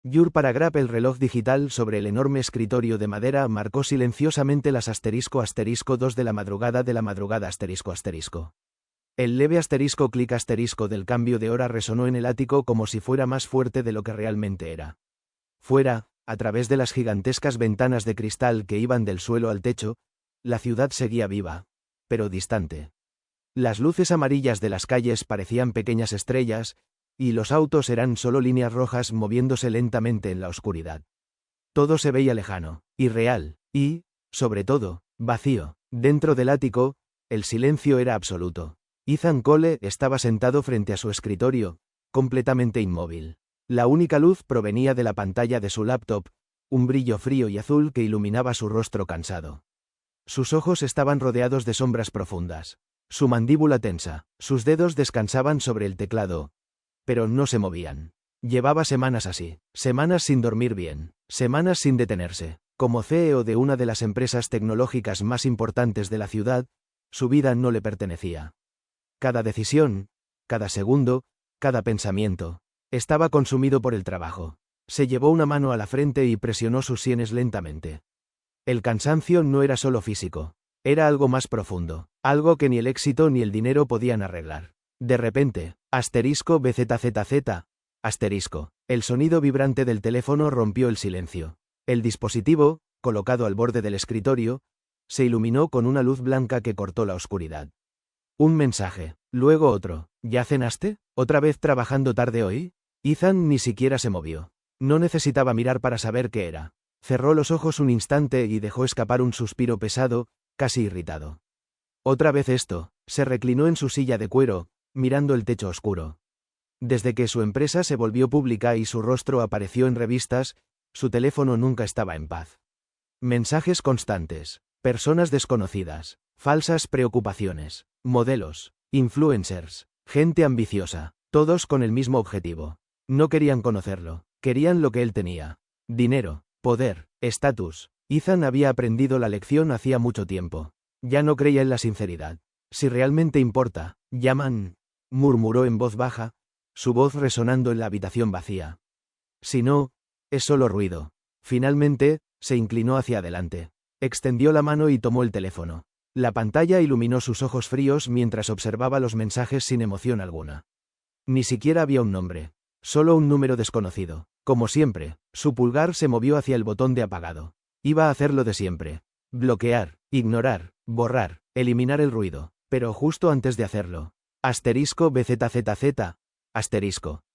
Your Paragraph. El reloj digital sobre el enorme escritorio de madera marcó silenciosamente las **2 de la madrugada **. El leve clic del cambio de hora resonó en el ático como si fuera más fuerte de lo que realmente era. Fuera, a través de las gigantescas ventanas de cristal que iban del suelo al techo, la ciudad seguía viva, pero distante. Las luces amarillas de las calles parecían pequeñas estrellas, y los autos eran solo líneas rojas moviéndose lentamente en la oscuridad. Todo se veía lejano, irreal, y, sobre todo, vacío. Dentro del ático, el silencio era absoluto. Ethan Cole estaba sentado frente a su escritorio, completamente inmóvil. La única luz provenía de la pantalla de su laptop, un brillo frío y azul que iluminaba su rostro cansado. Sus ojos estaban rodeados de sombras profundas. Su mandíbula tensa, sus dedos descansaban sobre el teclado, pero no se movían. Llevaba semanas así, semanas sin dormir bien, semanas sin detenerse. Como CEO de una de las empresas tecnológicas más importantes de la ciudad, su vida no le pertenecía. Cada decisión, cada segundo, cada pensamiento, estaba consumido por el trabajo. Se llevó una mano a la frente y presionó sus sienes lentamente. El cansancio no era solo físico, era algo más profundo, algo que ni el éxito ni el dinero podían arreglar. De repente, *BZZZ, el sonido vibrante del teléfono rompió el silencio. El dispositivo, colocado al borde del escritorio, se iluminó con una luz blanca que cortó la oscuridad. Un mensaje, luego otro. ¿Ya cenaste? ¿Otra vez trabajando tarde hoy? Ethan ni siquiera se movió. No necesitaba mirar para saber qué era. Cerró los ojos un instante y dejó escapar un suspiro pesado, casi irritado. Otra vez esto. Se reclinó en su silla de cuero, mirando el techo oscuro. Desde que su empresa se volvió pública y su rostro apareció en revistas, su teléfono nunca estaba en paz. Mensajes constantes, personas desconocidas, falsas preocupaciones, modelos, influencers, gente ambiciosa, todos con el mismo objetivo. No querían conocerlo, querían lo que él tenía. Dinero, poder, estatus. Ethan había aprendido la lección hacía mucho tiempo. Ya no creía en la sinceridad. Si realmente importa, llaman, murmuró en voz baja, su voz resonando en la habitación vacía. Si no, es solo ruido. Finalmente, se inclinó hacia adelante. Extendió la mano y tomó el teléfono. La pantalla iluminó sus ojos fríos mientras observaba los mensajes sin emoción alguna. Ni siquiera había un nombre. Solo un número desconocido. Como siempre, su pulgar se movió hacia el botón de apagado. Iba a hacer lo de siempre. Bloquear, ignorar, borrar, eliminar el ruido. Pero justo antes de hacerlo, *BZZZ,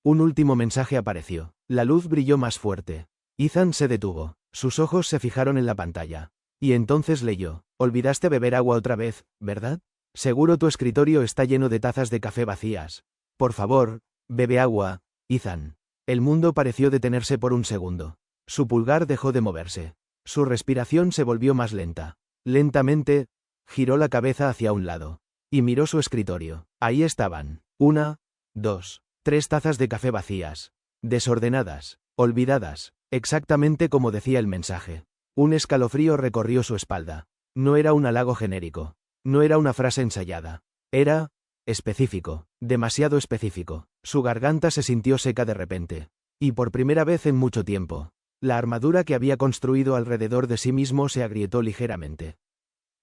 un último mensaje apareció. La luz brilló más fuerte. Ethan se detuvo. Sus ojos se fijaron en la pantalla. Y entonces leyó: olvidaste beber agua otra vez, ¿verdad? Seguro tu escritorio está lleno de tazas de café vacías. Por favor, bebe agua, Ethan. El mundo pareció detenerse por un segundo. Su pulgar dejó de moverse. Su respiración se volvió más lenta. Lentamente, giró la cabeza hacia un lado. Y miró su escritorio. Ahí estaban. 1, 2, 3 tazas de café vacías. Desordenadas, olvidadas, exactamente como decía el mensaje. Un escalofrío recorrió su espalda. No era un halago genérico. No era una frase ensayada. Era específico, demasiado específico. Su garganta se sintió seca de repente. Y por primera vez en mucho tiempo, la armadura que había construido alrededor de sí mismo se agrietó ligeramente.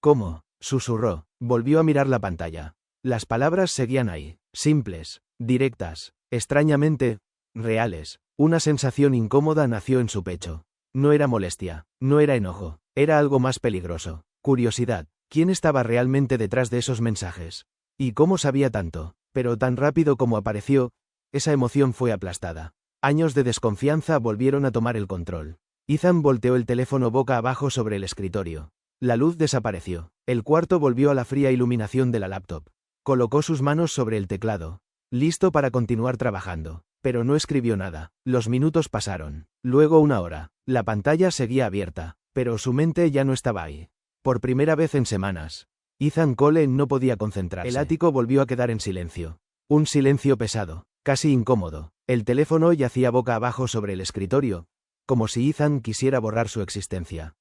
¿Cómo? Susurró. Volvió a mirar la pantalla. Las palabras seguían ahí, simples, directas, extrañamente reales. Una sensación incómoda nació en su pecho. No era molestia, no era enojo, era algo más peligroso. Curiosidad. ¿Quién estaba realmente detrás de esos mensajes? ¿Y cómo sabía tanto? Pero tan rápido como apareció, esa emoción fue aplastada. Años de desconfianza volvieron a tomar el control. Ethan volteó el teléfono boca abajo sobre el escritorio. La luz desapareció. El cuarto volvió a la fría iluminación de la laptop. Colocó sus manos sobre el teclado, listo para continuar trabajando. Pero no escribió nada. Los minutos pasaron. Luego 1 hora. La pantalla seguía abierta, pero su mente ya no estaba ahí. Por primera vez en semanas, Ethan Cole no podía concentrarse. El ático volvió a quedar en silencio. Un silencio pesado, casi incómodo. El teléfono yacía boca abajo sobre el escritorio, como si Ethan quisiera borrar su existencia.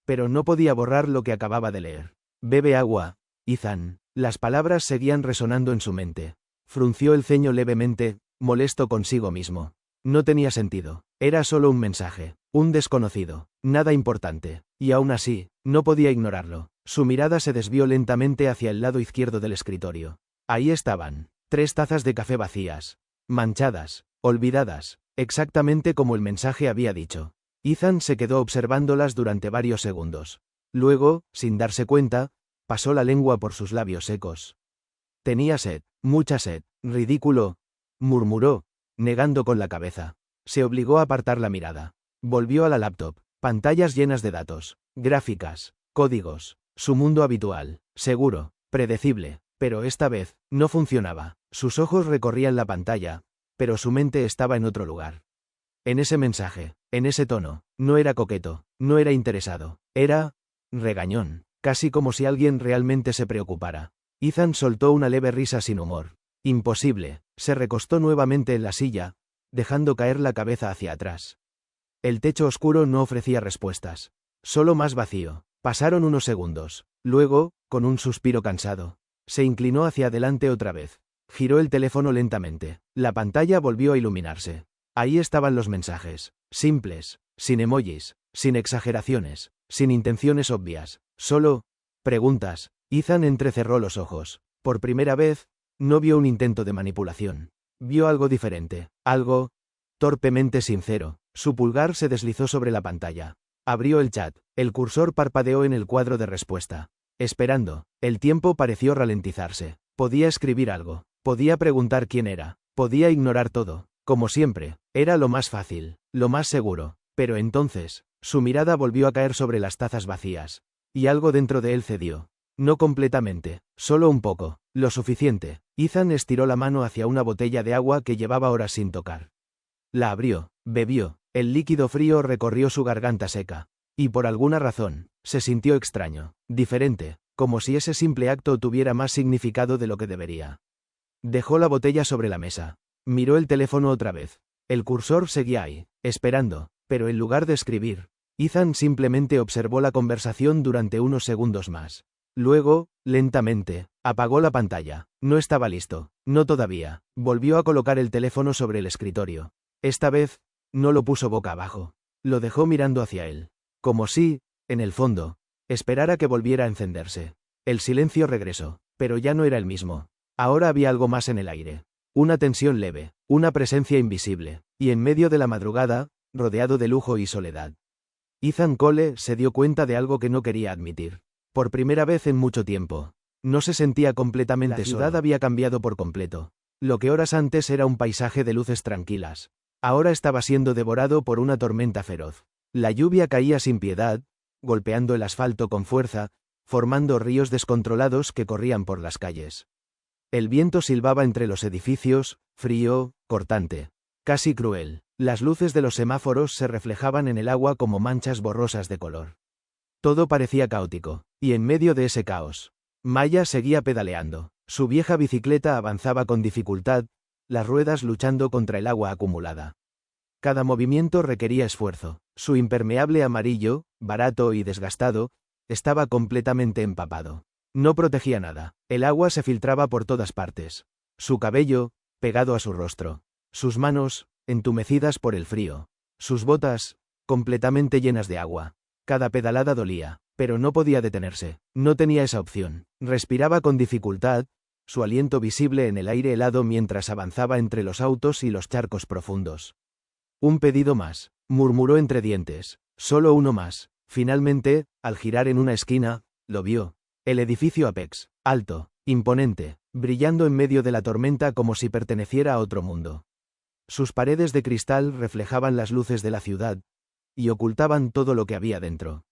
Pero no podía borrar lo que acababa de leer. Bebe agua, Ethan. Las palabras seguían resonando en su mente. Frunció el ceño levemente, molesto consigo mismo. No tenía sentido. Era solo un mensaje. Un desconocido. Nada importante. Y aún así, no podía ignorarlo. Su mirada se desvió lentamente hacia el lado izquierdo del escritorio. Ahí estaban. 3 tazas de café vacías. Manchadas. Olvidadas. Exactamente como el mensaje había dicho. Ethan se quedó observándolas durante varios segundos. Luego, sin darse cuenta, pasó la lengua por sus labios secos. Tenía sed. Mucha sed. Ridículo, murmuró, negando con la cabeza. Se obligó a apartar la mirada. Volvió a la laptop. Pantallas llenas de datos, gráficas, códigos. Su mundo habitual, seguro, predecible. Pero esta vez, no funcionaba. Sus ojos recorrían la pantalla, pero su mente estaba en otro lugar. En ese mensaje, en ese tono, no era coqueto, no era interesado. Era regañón, casi como si alguien realmente se preocupara. Ethan soltó una leve risa sin humor. Imposible. Se recostó nuevamente en la silla, dejando caer la cabeza hacia atrás. El techo oscuro no ofrecía respuestas. Solo más vacío. Pasaron unos segundos. Luego, con un suspiro cansado, se inclinó hacia adelante otra vez. Giró el teléfono lentamente. La pantalla volvió a iluminarse. Ahí estaban los mensajes. Simples, sin emojis, sin exageraciones, sin intenciones obvias. Solo preguntas. Ethan entrecerró los ojos. Por primera vez, no vio un intento de manipulación. Vio algo diferente, algo torpemente sincero. Su pulgar se deslizó sobre la pantalla. Abrió el chat. El cursor parpadeó en el cuadro de respuesta. Esperando. El tiempo pareció ralentizarse. Podía escribir algo. Podía preguntar quién era. Podía ignorar todo. Como siempre. Era lo más fácil. Lo más seguro. Pero entonces, su mirada volvió a caer sobre las tazas vacías. Y algo dentro de él cedió. No completamente, solo un poco, lo suficiente. Ethan estiró la mano hacia una botella de agua que llevaba horas sin tocar. La abrió, bebió, el líquido frío recorrió su garganta seca. Y por alguna razón, se sintió extraño, diferente, como si ese simple acto tuviera más significado de lo que debería. Dejó la botella sobre la mesa. Miró el teléfono otra vez. El cursor seguía ahí, esperando, pero en lugar de escribir, Ethan simplemente observó la conversación durante unos segundos más. Luego, lentamente, apagó la pantalla. No estaba listo. No todavía. Volvió a colocar el teléfono sobre el escritorio. Esta vez, no lo puso boca abajo. Lo dejó mirando hacia él. Como si, en el fondo, esperara que volviera a encenderse. El silencio regresó, pero ya no era el mismo. Ahora había algo más en el aire. Una tensión leve, una presencia invisible. Y en medio de la madrugada, rodeado de lujo y soledad. Ethan Cole se dio cuenta de algo que no quería admitir. Por primera vez en mucho tiempo. No se sentía completamente solo. La ciudad había cambiado por completo. Lo que horas antes era un paisaje de luces tranquilas. Ahora estaba siendo devorado por una tormenta feroz. La lluvia caía sin piedad, golpeando el asfalto con fuerza, formando ríos descontrolados que corrían por las calles. El viento silbaba entre los edificios, frío, cortante. Casi cruel. Las luces de los semáforos se reflejaban en el agua como manchas borrosas de color. Todo parecía caótico. Y en medio de ese caos, Maya seguía pedaleando. Su vieja bicicleta avanzaba con dificultad, las ruedas luchando contra el agua acumulada. Cada movimiento requería esfuerzo. Su impermeable amarillo, barato y desgastado, estaba completamente empapado. No protegía nada. El agua se filtraba por todas partes. Su cabello, pegado a su rostro. Sus manos, entumecidas por el frío. Sus botas, completamente llenas de agua. Cada pedalada dolía, pero no podía detenerse. No tenía esa opción. Respiraba con dificultad, su aliento visible en el aire helado mientras avanzaba entre los autos y los charcos profundos. Un pedido más, murmuró entre dientes. Solo uno más. Finalmente, al girar en una esquina, lo vio. El edificio Apex, alto, imponente, brillando en medio de la tormenta como si perteneciera a otro mundo. Sus paredes de cristal reflejaban las luces de la ciudad, y ocultaban todo lo que había dentro.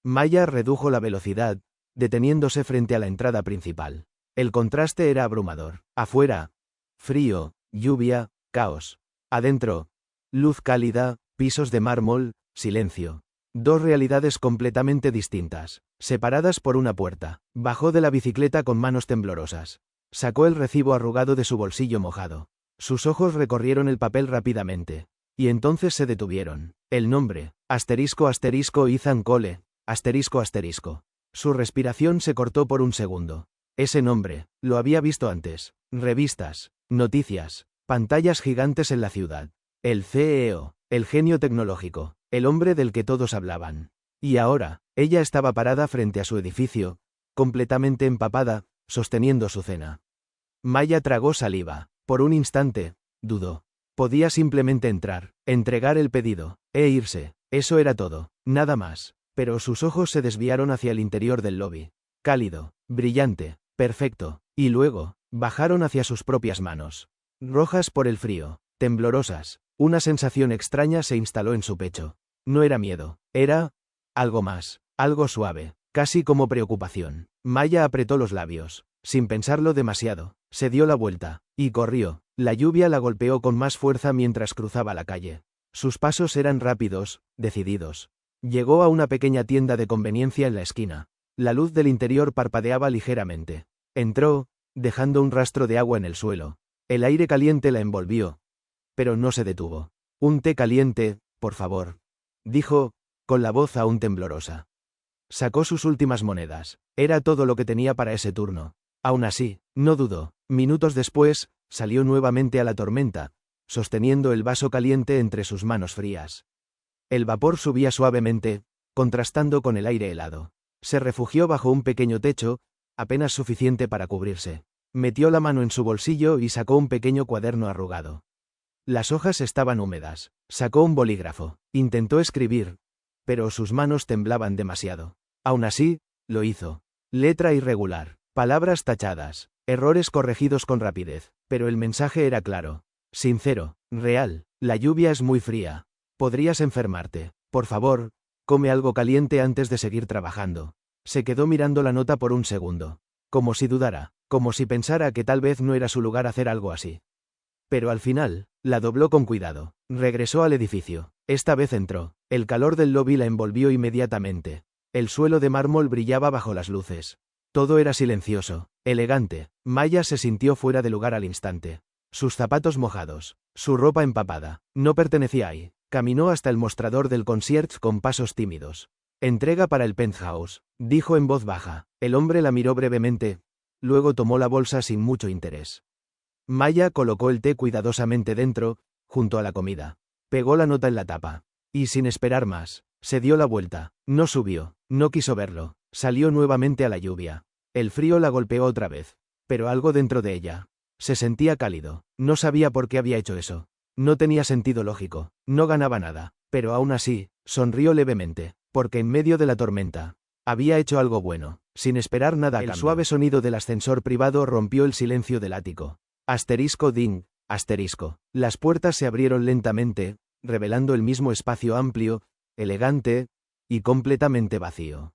Maya redujo la velocidad, deteniéndose frente a la entrada principal. El contraste era abrumador. Afuera, frío, lluvia, caos. Adentro, luz cálida, pisos de mármol, silencio. Dos realidades completamente distintas, separadas por una puerta. Bajó de la bicicleta con manos temblorosas. Sacó el recibo arrugado de su bolsillo mojado. Sus ojos recorrieron el papel rápidamente. Y entonces se detuvieron. El nombre, Ethan Cole, ***. Su respiración se cortó por un segundo. Ese nombre, lo había visto antes. Revistas, noticias, pantallas gigantes en la ciudad. El CEO, el genio tecnológico, el hombre del que todos hablaban. Y ahora, ella estaba parada frente a su edificio, completamente empapada, sosteniendo su cena. Maya tragó saliva. Por un instante, dudó. Podía simplemente entrar, entregar el pedido, e irse. Eso era todo, nada más. Pero sus ojos se desviaron hacia el interior del lobby. Cálido, brillante, perfecto. Y luego, bajaron hacia sus propias manos. Rojas por el frío, temblorosas. Una sensación extraña se instaló en su pecho. No era miedo, era algo más, algo suave, casi como preocupación. Maya apretó los labios. Sin pensarlo demasiado, se dio la vuelta, y corrió. La lluvia la golpeó con más fuerza mientras cruzaba la calle. Sus pasos eran rápidos, decididos. Llegó a una pequeña tienda de conveniencia en la esquina. La luz del interior parpadeaba ligeramente. Entró, dejando un rastro de agua en el suelo. El aire caliente la envolvió. Pero no se detuvo. «Un té caliente, por favor», dijo, con la voz aún temblorosa. Sacó sus últimas monedas. Era todo lo que tenía para ese turno. Aún así, no dudó. Minutos después, salió nuevamente a la tormenta, sosteniendo el vaso caliente entre sus manos frías. El vapor subía suavemente, contrastando con el aire helado. Se refugió bajo un pequeño techo, apenas suficiente para cubrirse. Metió la mano en su bolsillo y sacó un pequeño cuaderno arrugado. Las hojas estaban húmedas. Sacó un bolígrafo. Intentó escribir, pero sus manos temblaban demasiado. Aún así, lo hizo. Letra irregular, palabras tachadas, errores corregidos con rapidez, pero el mensaje era claro. Sincero, real. La lluvia es muy fría. Podrías enfermarte. Por favor, come algo caliente antes de seguir trabajando. Se quedó mirando la nota por un segundo. Como si dudara, como si pensara que tal vez no era su lugar hacer algo así. Pero al final, la dobló con cuidado. Regresó al edificio. Esta vez entró. El calor del lobby la envolvió inmediatamente. El suelo de mármol brillaba bajo las luces. Todo era silencioso, elegante. Maya se sintió fuera de lugar al instante. Sus zapatos mojados, su ropa empapada, no pertenecía ahí. Caminó hasta el mostrador del concierge con pasos tímidos. Entrega para el penthouse, dijo en voz baja. El hombre la miró brevemente, luego tomó la bolsa sin mucho interés. Maya colocó el té cuidadosamente dentro, junto a la comida. Pegó la nota en la tapa. Y sin esperar más, se dio la vuelta. No subió, no quiso verlo. Salió nuevamente a la lluvia. El frío la golpeó otra vez. Pero algo dentro de ella. Se sentía cálido. No sabía por qué había hecho eso. No tenía sentido lógico. No ganaba nada. Pero aún así, sonrió levemente. Porque en medio de la tormenta, había hecho algo bueno. Sin esperar nada a cambio. El suave sonido del ascensor privado rompió el silencio del ático. Asterisco ding, asterisco. Las puertas se abrieron lentamente, revelando el mismo espacio amplio, elegante y completamente vacío.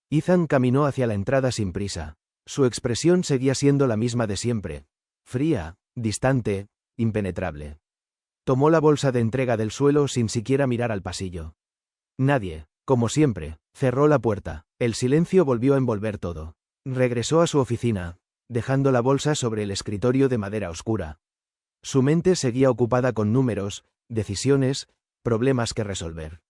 Ethan caminó hacia la entrada sin prisa. Su expresión seguía siendo la misma de siempre. Fría, distante, impenetrable. Tomó la bolsa de entrega del suelo sin siquiera mirar al pasillo. Nadie, como siempre, cerró la puerta. El silencio volvió a envolver todo. Regresó a su oficina, dejando la bolsa sobre el escritorio de madera oscura. Su mente seguía ocupada con números, decisiones, problemas que resolver.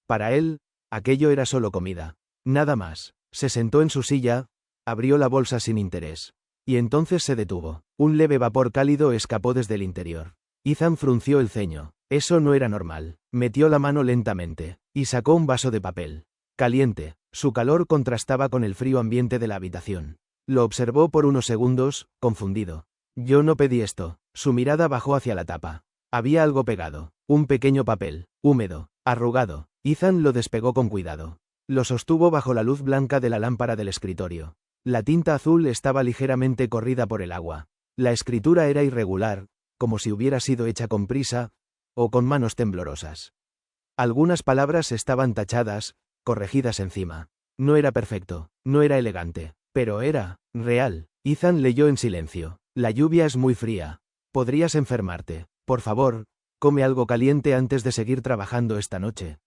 Para él, aquello era solo comida. Nada más. Se sentó en su silla, abrió la bolsa sin interés. Y entonces se detuvo. Un leve vapor cálido escapó desde el interior. Ethan frunció el ceño. Eso no era normal. Metió la mano lentamente, y sacó un vaso de papel. Caliente. Su calor contrastaba con el frío ambiente de la habitación. Lo observó por unos segundos, confundido. Yo no pedí esto. Su mirada bajó hacia la tapa. Había algo pegado. Un pequeño papel, húmedo, arrugado. Ethan lo despegó con cuidado. Lo sostuvo bajo la luz blanca de la lámpara del escritorio. La tinta azul estaba ligeramente corrida por el agua. La escritura era irregular, como si hubiera sido hecha con prisa, o con manos temblorosas. Algunas palabras estaban tachadas, corregidas encima. No era perfecto, no era elegante, pero era real. Ethan leyó en silencio. La lluvia es muy fría. Podrías enfermarte. Por favor, come algo caliente antes de seguir trabajando esta noche.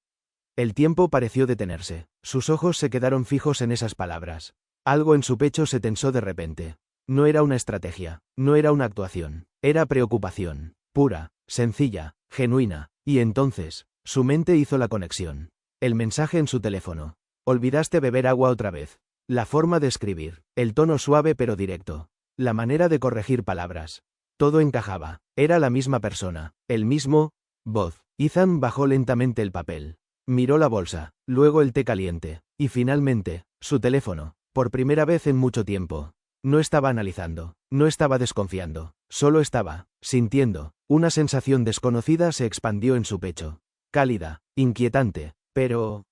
El tiempo pareció detenerse. Sus ojos se quedaron fijos en esas palabras. Algo en su pecho se tensó de repente. No era una estrategia, no era una actuación. Era preocupación. Pura, sencilla, genuina. Y entonces, su mente hizo la conexión. El mensaje en su teléfono. Olvidaste beber agua otra vez. La forma de escribir. El tono suave pero directo. La manera de corregir palabras. Todo encajaba. Era la misma persona. El mismo, Voz. Ethan bajó lentamente el papel. Miró la bolsa, luego el té caliente, y finalmente, su teléfono. Por primera vez en mucho tiempo. No estaba analizando, no estaba desconfiando, solo estaba, sintiendo. Una sensación desconocida se expandió en su pecho. Cálida, inquietante, pero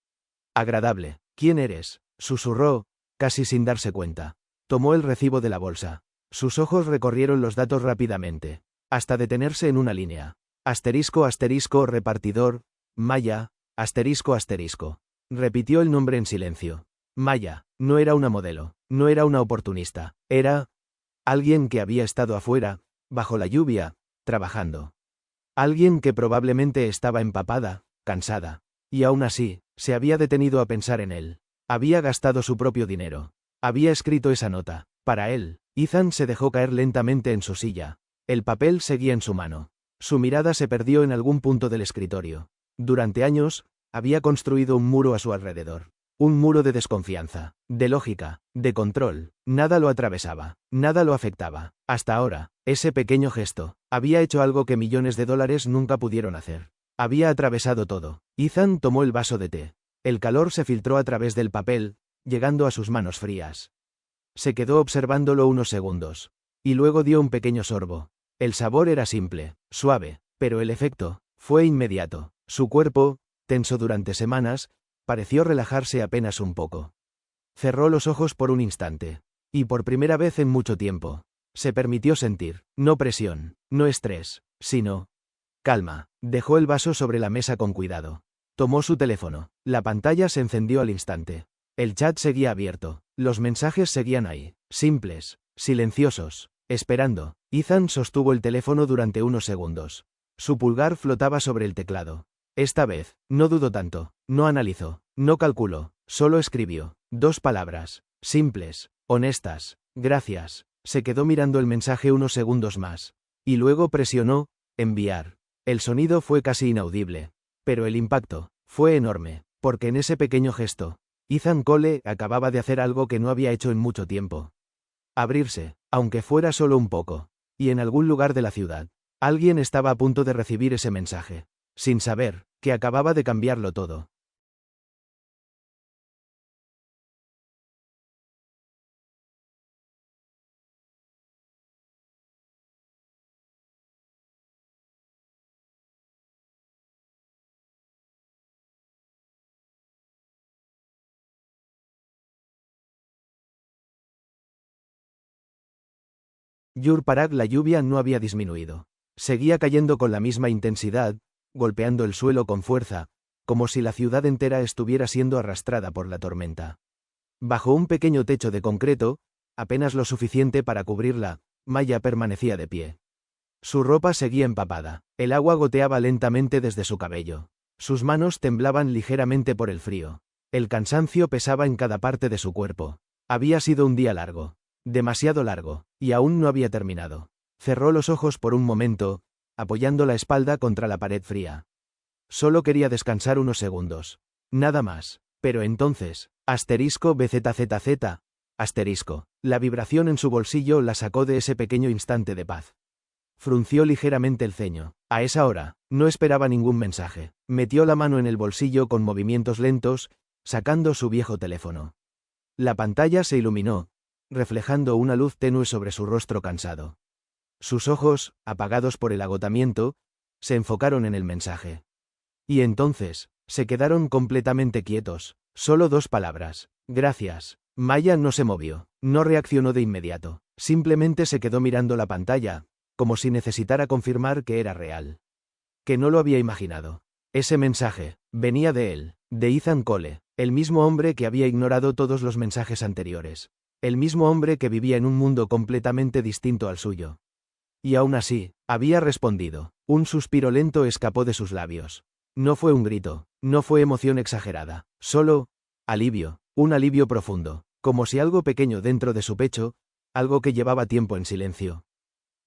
agradable. ¿Quién eres?, susurró, casi sin darse cuenta. Tomó el recibo de la bolsa. Sus ojos recorrieron los datos rápidamente, hasta detenerse en una línea. Asterisco asterisco repartidor, Maya, asterisco asterisco. Repitió el nombre en silencio. Maya, no era una modelo, no era una oportunista, era alguien que había estado afuera, bajo la lluvia, trabajando. Alguien que probablemente estaba empapada, cansada. Y aún así, se había detenido a pensar en él. Había gastado su propio dinero. Había escrito esa nota. Para él. Ethan se dejó caer lentamente en su silla. El papel seguía en su mano. Su mirada se perdió en algún punto del escritorio. Durante años, había construido un muro a su alrededor. Un muro de desconfianza, de lógica, de control. Nada lo atravesaba, nada lo afectaba. Hasta ahora, ese pequeño gesto, había hecho algo que millones de dólares nunca pudieron hacer. Había atravesado todo. Ethan tomó el vaso de té. El calor se filtró a través del papel, llegando a sus manos frías. Se quedó observándolo unos segundos. Y luego dio un pequeño sorbo. El sabor era simple, suave, pero el efecto fue inmediato. Su cuerpo, tenso durante semanas, pareció relajarse apenas un poco. Cerró los ojos por un instante. Y por primera vez en mucho tiempo, se permitió sentir, no presión, no estrés, sino calma. Dejó el vaso sobre la mesa con cuidado. Tomó su teléfono. La pantalla se encendió al instante. El chat seguía abierto. Los mensajes seguían ahí, simples, silenciosos, esperando. Ethan sostuvo el teléfono durante unos segundos. Su pulgar flotaba sobre el teclado. Esta vez, no dudó tanto, no analizó, no calculó, solo escribió. 2 palabras, simples, honestas. Gracias. Se quedó mirando el mensaje unos segundos más. Y luego presionó, enviar. El sonido fue casi inaudible. Pero el impacto fue enorme, porque en ese pequeño gesto, Ethan Cole acababa de hacer algo que no había hecho en mucho tiempo. Abrirse, aunque fuera solo un poco. Y en algún lugar de la ciudad, alguien estaba a punto de recibir ese mensaje, sin saber que acababa de cambiarlo todo. Yurparag, la lluvia no había disminuido. Seguía cayendo con la misma intensidad, golpeando el suelo con fuerza, como si la ciudad entera estuviera siendo arrastrada por la tormenta. Bajo un pequeño techo de concreto, apenas lo suficiente para cubrirla, Maya permanecía de pie. Su ropa seguía empapada, el agua goteaba lentamente desde su cabello. Sus manos temblaban ligeramente por el frío. El cansancio pesaba en cada parte de su cuerpo. Había sido un día largo. Demasiado largo, y aún no había terminado. Cerró los ojos por un momento, apoyando la espalda contra la pared fría. Solo quería descansar unos segundos. Nada más. Pero entonces, asterisco BZZZ, asterisco. La vibración en su bolsillo la sacó de ese pequeño instante de paz. Frunció ligeramente el ceño. A esa hora, no esperaba ningún mensaje. Metió la mano en el bolsillo con movimientos lentos, sacando su viejo teléfono. La pantalla se iluminó, reflejando una luz tenue sobre su rostro cansado. Sus ojos, apagados por el agotamiento, se enfocaron en el mensaje. Y entonces, se quedaron completamente quietos. Solo 2 palabras. Gracias. Maya no se movió, no reaccionó de inmediato. Simplemente se quedó mirando la pantalla, como si necesitara confirmar que era real. Que no lo había imaginado. Ese mensaje venía de él, de Ethan Cole, el mismo hombre que había ignorado todos los mensajes anteriores. El mismo hombre que vivía en un mundo completamente distinto al suyo. Y aún así, había respondido. Un suspiro lento escapó de sus labios. No fue un grito, no fue emoción exagerada, solo alivio, un alivio profundo, como si algo pequeño dentro de su pecho, algo que llevaba tiempo en silencio,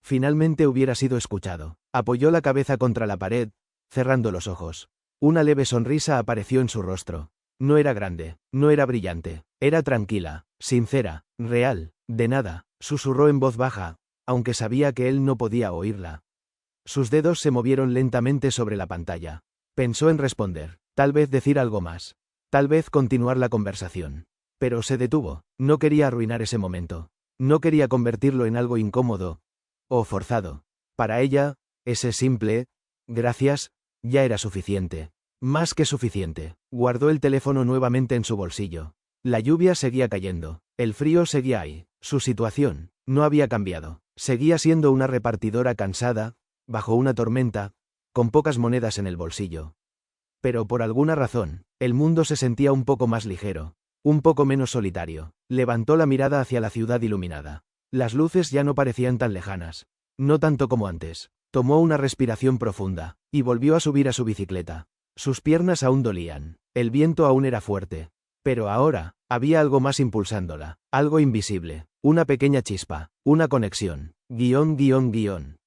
finalmente hubiera sido escuchado. Apoyó la cabeza contra la pared, cerrando los ojos. Una leve sonrisa apareció en su rostro. No era grande, no era brillante, era tranquila, sincera, real. De nada, susurró en voz baja, aunque sabía que él no podía oírla. Sus dedos se movieron lentamente sobre la pantalla. Pensó en responder, tal vez decir algo más, tal vez continuar la conversación. Pero se detuvo, no quería arruinar ese momento. No quería convertirlo en algo incómodo o forzado. Para ella, ese simple «gracias» ya era suficiente. Más que suficiente. Guardó el teléfono nuevamente en su bolsillo. La lluvia seguía cayendo. El frío seguía ahí. Su situación no había cambiado. Seguía siendo una repartidora cansada, bajo una tormenta, con pocas monedas en el bolsillo. Pero por alguna razón, el mundo se sentía un poco más ligero, un poco menos solitario. Levantó la mirada hacia la ciudad iluminada. Las luces ya no parecían tan lejanas. No tanto como antes. Tomó una respiración profunda, y volvió a subir a su bicicleta. Sus piernas aún dolían. El viento aún era fuerte. Pero ahora, había algo más impulsándola. Algo invisible. Una pequeña chispa. Una conexión.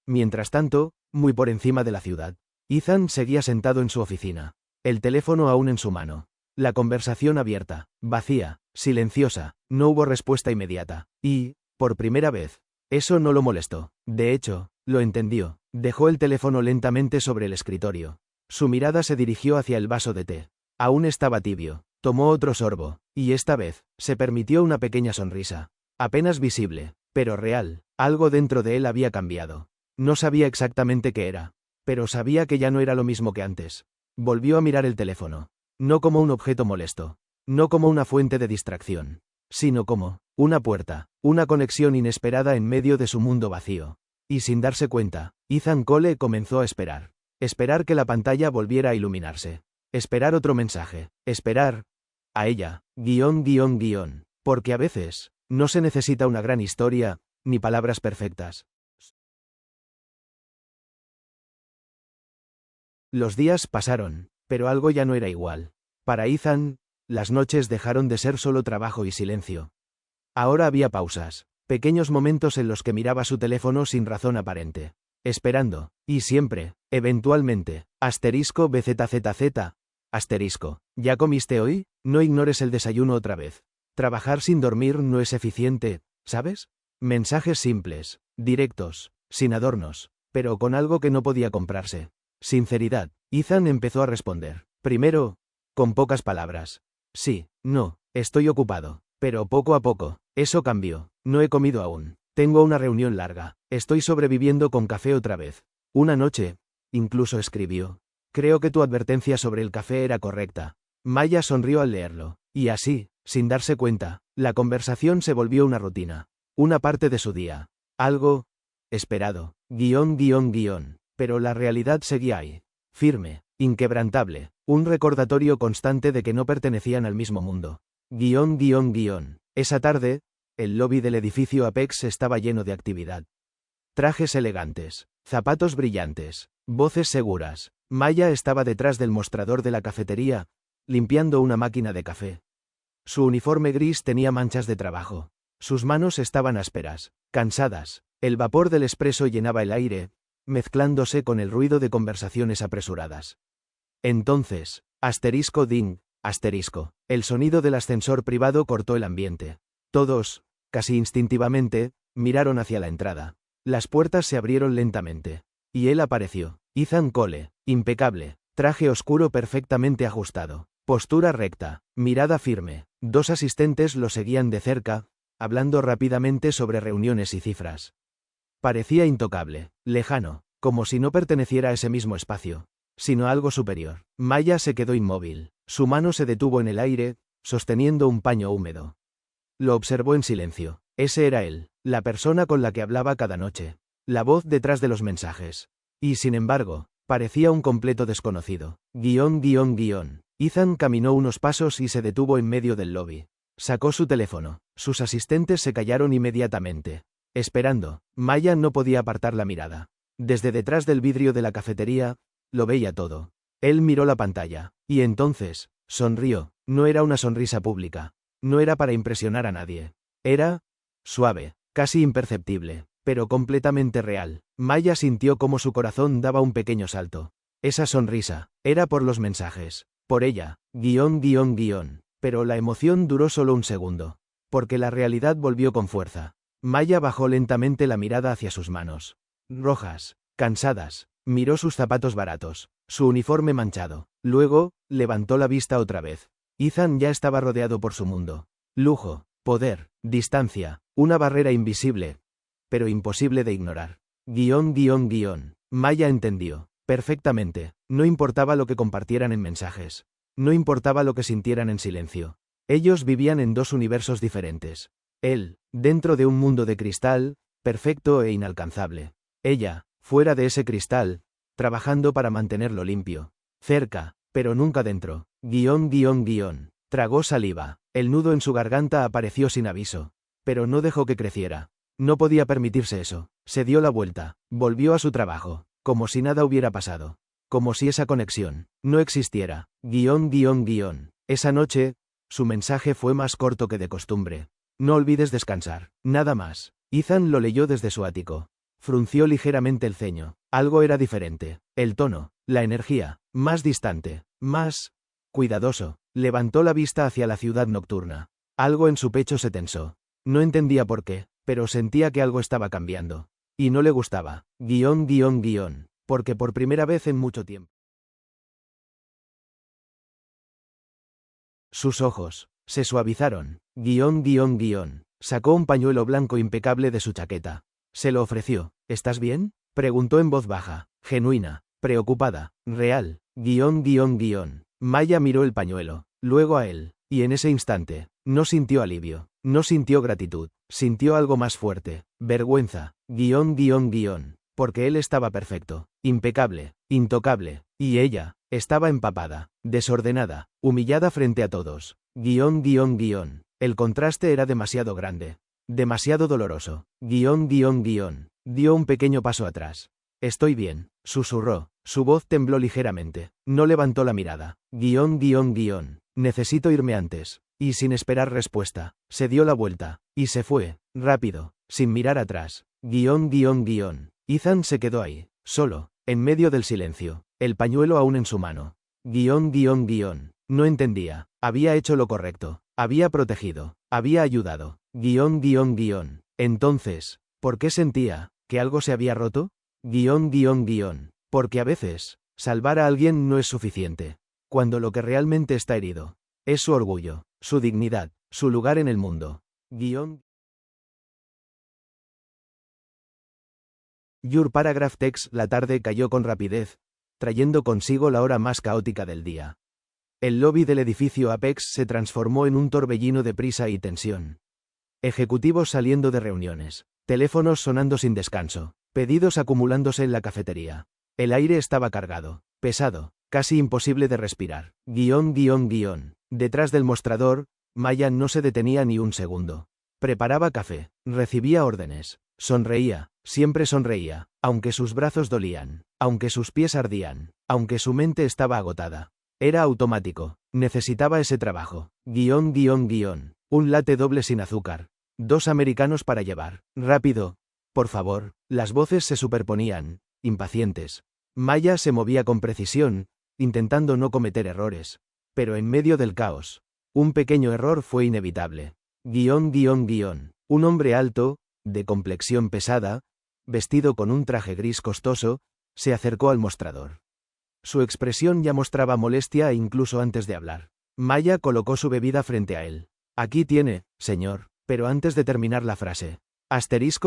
Mientras tanto, muy por encima de la ciudad, Ethan seguía sentado en su oficina. El teléfono aún en su mano. La conversación abierta, vacía, silenciosa. No hubo respuesta inmediata. Y, por primera vez, eso no lo molestó. De hecho, lo entendió. Dejó el teléfono lentamente sobre el escritorio. Su mirada se dirigió hacia el vaso de té. Aún estaba tibio. Tomó otro sorbo, y esta vez, se permitió una pequeña sonrisa. Apenas visible, pero real. Algo dentro de él había cambiado. No sabía exactamente qué era, pero sabía que ya no era lo mismo que antes. Volvió a mirar el teléfono. No como un objeto molesto. No como una fuente de distracción. Sino como una puerta, una conexión inesperada en medio de su mundo vacío. Y sin darse cuenta, Ethan Cole comenzó a esperar. Esperar que la pantalla volviera a iluminarse. Esperar otro mensaje. Esperar a ella. Porque a veces, no se necesita una gran historia, ni palabras perfectas. Los días pasaron, pero algo ya no era igual. Para Ethan, las noches dejaron de ser solo trabajo y silencio. Ahora había pausas, pequeños momentos en los que miraba su teléfono sin razón aparente. Esperando, y siempre, eventualmente, *BZZZ, ¿ya comiste hoy? No ignores el desayuno otra vez. Trabajar sin dormir no es eficiente, ¿sabes? Mensajes simples, directos, sin adornos, pero con algo que no podía comprarse. Sinceridad. Ethan empezó a responder. Primero, con pocas palabras. Sí, no, estoy ocupado. Pero poco a poco, eso cambió. No he comido aún. Tengo una reunión larga. Estoy sobreviviendo con café otra vez. Una noche, incluso escribió. Creo que tu advertencia sobre el café era correcta. Maya sonrió al leerlo. Y así, sin darse cuenta, la conversación se volvió una rutina. Una parte de su día. Algo esperado. Pero la realidad seguía ahí. Firme, inquebrantable. Un recordatorio constante de que no pertenecían al mismo mundo. Esa tarde, el lobby del edificio Apex estaba lleno de actividad. Trajes elegantes, zapatos brillantes, voces seguras. Maya estaba detrás del mostrador de la cafetería, limpiando una máquina de café. Su uniforme gris tenía manchas de trabajo. Sus manos estaban ásperas, cansadas. El vapor del espresso llenaba el aire, mezclándose con el ruido de conversaciones apresuradas. Entonces, *ding, el sonido del ascensor privado cortó el ambiente. Todos, casi instintivamente, miraron hacia la entrada. Las puertas se abrieron lentamente. Y él apareció. Ethan Cole, impecable, traje oscuro perfectamente ajustado, postura recta, mirada firme. Dos asistentes lo seguían de cerca, hablando rápidamente sobre reuniones y cifras. Parecía intocable, lejano, como si no perteneciera a ese mismo espacio, sino a algo superior. Maya se quedó inmóvil. Su mano se detuvo en el aire, sosteniendo un paño húmedo. Lo observó en silencio. Ese era él, la persona con la que hablaba cada noche. La voz detrás de los mensajes. Y sin embargo, parecía un completo desconocido. Ethan caminó unos pasos y se detuvo en medio del lobby. Sacó su teléfono. Sus asistentes se callaron inmediatamente. Esperando, Maya no podía apartar la mirada. Desde detrás del vidrio de la cafetería, lo veía todo. Él miró la pantalla, y entonces, sonrió. No era una sonrisa pública. No era para impresionar a nadie. Era suave, casi imperceptible, pero completamente real. Maya sintió como su corazón daba un pequeño salto. Esa sonrisa, era por los mensajes. Por ella, Pero la emoción duró solo un segundo. Porque la realidad volvió con fuerza. Maya bajó lentamente la mirada hacia sus manos. Rojas. Cansadas. Miró sus zapatos baratos, su uniforme manchado. Luego, levantó la vista otra vez. Ethan ya estaba rodeado por su mundo. Lujo, poder, distancia, una barrera invisible, pero imposible de ignorar. Maya entendió. Perfectamente. No importaba lo que compartieran en mensajes. No importaba lo que sintieran en silencio. Ellos vivían en dos universos diferentes. Él, dentro de un mundo de cristal, perfecto e inalcanzable. Ella, fuera de ese cristal, trabajando para mantenerlo limpio. Cerca, pero nunca dentro. Tragó saliva. El nudo en su garganta apareció sin aviso. Pero no dejó que creciera. No podía permitirse eso. Se dio la vuelta. Volvió a su trabajo. Como si nada hubiera pasado. Como si esa conexión no existiera. Esa noche, su mensaje fue más corto que de costumbre. No olvides descansar. Nada más. Ethan lo leyó desde su ático. Frunció ligeramente el ceño. Algo era diferente. El tono, la energía, más distante, más cuidadoso. Levantó la vista hacia la ciudad nocturna. Algo en su pecho se tensó. No entendía por qué, pero sentía que algo estaba cambiando. Y no le gustaba. Porque por primera vez en mucho tiempo. Sus ojos se suavizaron. Sacó un pañuelo blanco impecable de su chaqueta. Se lo ofreció. ¿Estás bien? Preguntó en voz baja, genuina, preocupada, real. Maya miró el pañuelo, luego a él, y en ese instante, no sintió alivio, no sintió gratitud, sintió algo más fuerte, vergüenza. Porque él estaba perfecto, impecable, intocable, y ella estaba empapada, desordenada, humillada frente a todos. El contraste era demasiado grande. Demasiado doloroso. Dio un pequeño paso atrás. Estoy bien, susurró. Su voz tembló ligeramente. No levantó la mirada. Necesito irme antes. Y sin esperar respuesta, se dio la vuelta. Y se fue, rápido, sin mirar atrás. Ethan se quedó ahí, solo, en medio del silencio, el pañuelo aún en su mano. No entendía. Había hecho lo correcto. Había protegido. Había ayudado. Entonces, ¿por qué sentía que algo se había roto? Porque a veces, salvar a alguien no es suficiente. Cuando lo que realmente está herido es su orgullo, su dignidad, su lugar en el mundo. Your paragraph text. La tarde cayó con rapidez, trayendo consigo la hora más caótica del día. El lobby del edificio Apex se transformó en un torbellino de prisa y tensión. Ejecutivos saliendo de reuniones, teléfonos sonando sin descanso, pedidos acumulándose en la cafetería. El aire estaba cargado, pesado, casi imposible de respirar. Detrás del mostrador, Maya no se detenía ni un segundo. Preparaba café, recibía órdenes, sonreía, siempre sonreía, aunque sus brazos dolían, aunque sus pies ardían, aunque su mente estaba agotada. Era automático, necesitaba ese trabajo. Un latte doble sin azúcar. 2 americanos para llevar. Rápido. Por favor. Las voces se superponían, impacientes. Maya se movía con precisión, intentando no cometer errores. Pero en medio del caos, un pequeño error fue inevitable. Un hombre alto, de complexión pesada, vestido con un traje gris costoso, se acercó al mostrador. Su expresión ya mostraba molestia incluso antes de hablar. Maya colocó su bebida frente a él. Aquí tiene, señor. Pero antes de terminar la frase.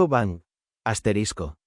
Bang.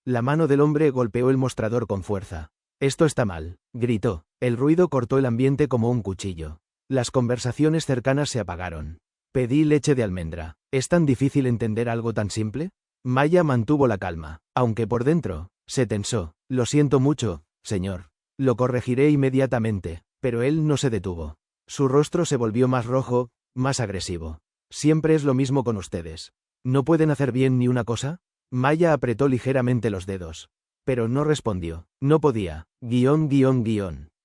La mano del hombre golpeó el mostrador con fuerza. Esto está mal, gritó. El ruido cortó el ambiente como un cuchillo. Las conversaciones cercanas se apagaron. Pedí leche de almendra. ¿Es tan difícil entender algo tan simple? Maya mantuvo la calma, aunque por dentro, se tensó. Lo siento mucho, señor. Lo corregiré inmediatamente. Pero él no se detuvo. Su rostro se volvió más rojo, más agresivo. Siempre es lo mismo con ustedes. ¿No pueden hacer bien ni una cosa? Maya apretó ligeramente los dedos. Pero no respondió. No podía.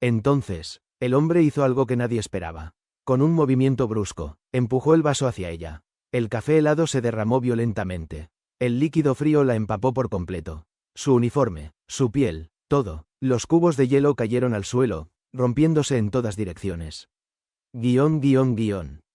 Entonces, el hombre hizo algo que nadie esperaba. Con un movimiento brusco, empujó el vaso hacia ella. El café helado se derramó violentamente. El líquido frío la empapó por completo. Su uniforme, su piel, todo. Los cubos de hielo cayeron al suelo, rompiéndose en todas direcciones.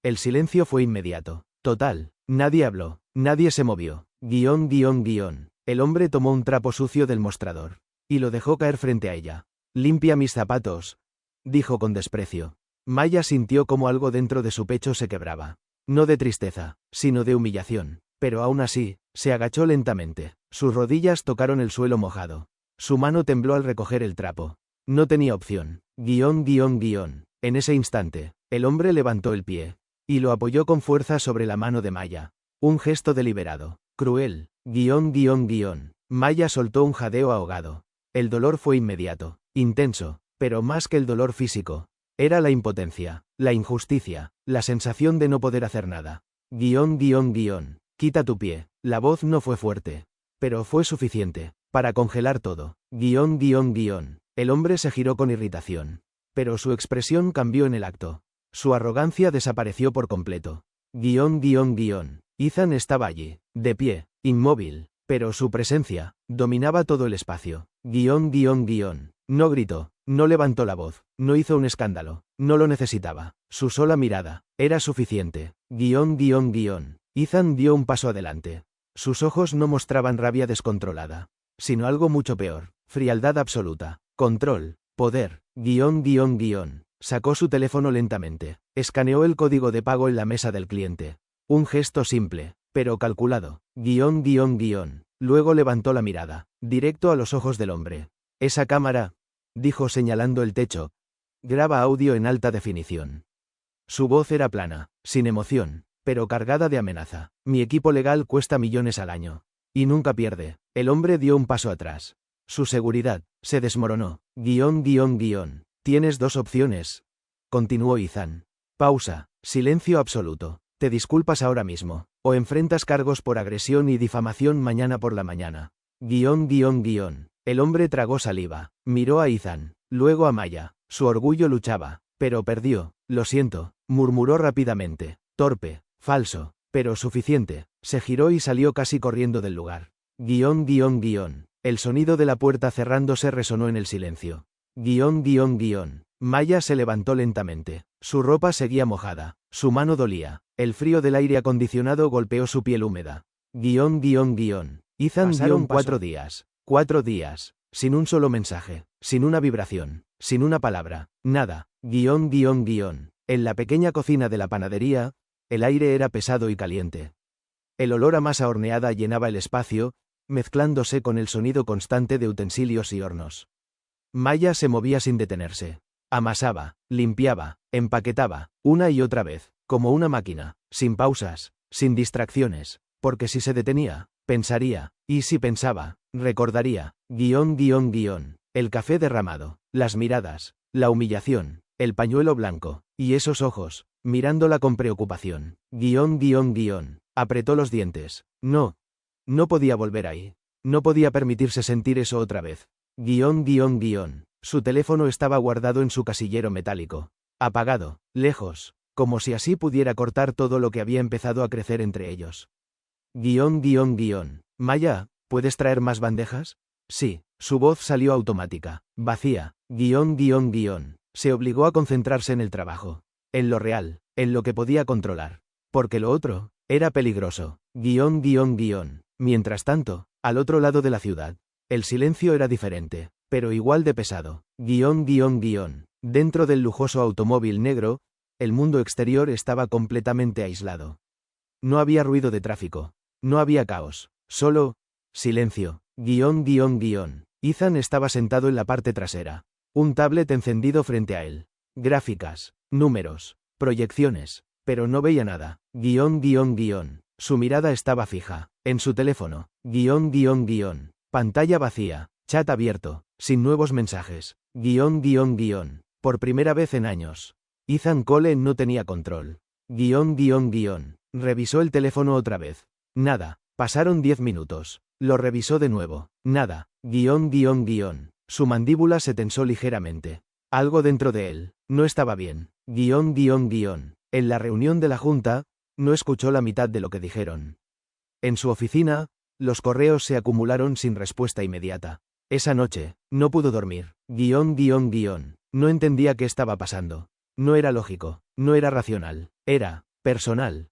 El silencio fue inmediato. Total. Nadie habló. Nadie se movió. El hombre tomó un trapo sucio del mostrador. y lo dejó caer frente a ella. «Limpia mis zapatos», dijo con desprecio. Maya sintió como algo dentro de su pecho se quebraba. No de tristeza, sino de humillación. Pero aún así, se agachó lentamente. Sus rodillas tocaron el suelo mojado. Su mano tembló al recoger el trapo. No tenía opción. En ese instante, el hombre levantó el pie. Y lo apoyó con fuerza sobre la mano de Maya. Un gesto deliberado. Cruel. Maya soltó un jadeo ahogado. El dolor fue inmediato. Intenso. Pero más que el dolor físico. Era la impotencia, la injusticia, la sensación de no poder hacer nada. Quita tu pie. La voz no fue fuerte. Pero fue suficiente. Para congelar todo. El hombre se giró con irritación. Pero su expresión cambió en el acto. Su arrogancia desapareció por completo. Ethan estaba allí, de pie, inmóvil, pero su presencia dominaba todo el espacio. No gritó, no levantó la voz, no hizo un escándalo, no lo necesitaba. Su sola mirada era suficiente. Ethan dio un paso adelante. Sus ojos no mostraban rabia descontrolada, sino algo mucho peor, frialdad absoluta, control, poder. Sacó su teléfono lentamente. Escaneó el código de pago en la mesa del cliente. Un gesto simple, pero calculado. Luego levantó la mirada, directo a los ojos del hombre. Esa cámara, dijo señalando el techo, graba audio en alta definición. Su voz era plana, sin emoción, pero cargada de amenaza. Mi equipo legal cuesta millones al año. Y nunca pierde. El hombre dio un paso atrás. Su seguridad se desmoronó. Tienes dos opciones, continuó Ethan. Pausa, silencio absoluto. Te disculpas ahora mismo, o enfrentas cargos por agresión y difamación mañana por la mañana. El hombre tragó saliva, miró a Ethan, luego a Maya. Su orgullo luchaba, pero perdió. Lo siento, murmuró rápidamente. Torpe, falso, pero suficiente. Se giró y salió casi corriendo del lugar. El sonido de la puerta cerrándose resonó en el silencio. Maya se levantó lentamente. Su ropa seguía mojada. Su mano dolía. El frío del aire acondicionado golpeó su piel húmeda. Ethan dio 4 días. 4 días. Sin un solo mensaje. Sin una vibración. Sin una palabra. Nada. En la pequeña cocina de la panadería, el aire era pesado y caliente. El olor a masa horneada llenaba el espacio, mezclándose con el sonido constante de utensilios y hornos. Maya se movía sin detenerse. Amasaba, limpiaba, empaquetaba, una y otra vez, como una máquina, sin pausas, sin distracciones, porque si se detenía, pensaría, y si pensaba, recordaría. El café derramado, las miradas, la humillación, el pañuelo blanco, y esos ojos, mirándola con preocupación. Apretó los dientes. No podía volver ahí. No podía permitirse sentir eso otra vez. Su teléfono estaba guardado en su casillero metálico. Apagado, lejos, como si así pudiera cortar todo lo que había empezado a crecer entre ellos. Maya, ¿puedes traer más bandejas? Sí, su voz salió automática, vacía. Se obligó a concentrarse en el trabajo. En lo real, en lo que podía controlar. Porque lo otro, era peligroso. Mientras tanto, al otro lado de la ciudad, el silencio era diferente, pero igual de pesado. Dentro del lujoso automóvil negro, el mundo exterior estaba completamente aislado. No había ruido de tráfico. No había caos. Solo silencio. Ethan estaba sentado en la parte trasera. Un tablet encendido frente a él. Gráficas, números, proyecciones, pero no veía nada. Su mirada estaba fija, en su teléfono. Pantalla vacía, chat abierto, sin nuevos mensajes. Por primera vez en años. Ethan Cole no tenía control. Revisó el teléfono otra vez. Nada. Pasaron 10 minutos. Lo revisó de nuevo. Nada. Su mandíbula se tensó ligeramente. Algo dentro de él no estaba bien. En la reunión de la junta, no escuchó la mitad de lo que dijeron. En su oficina, los correos se acumularon sin respuesta inmediata. Esa noche, no pudo dormir. No entendía qué estaba pasando. No era lógico, no era racional, era personal.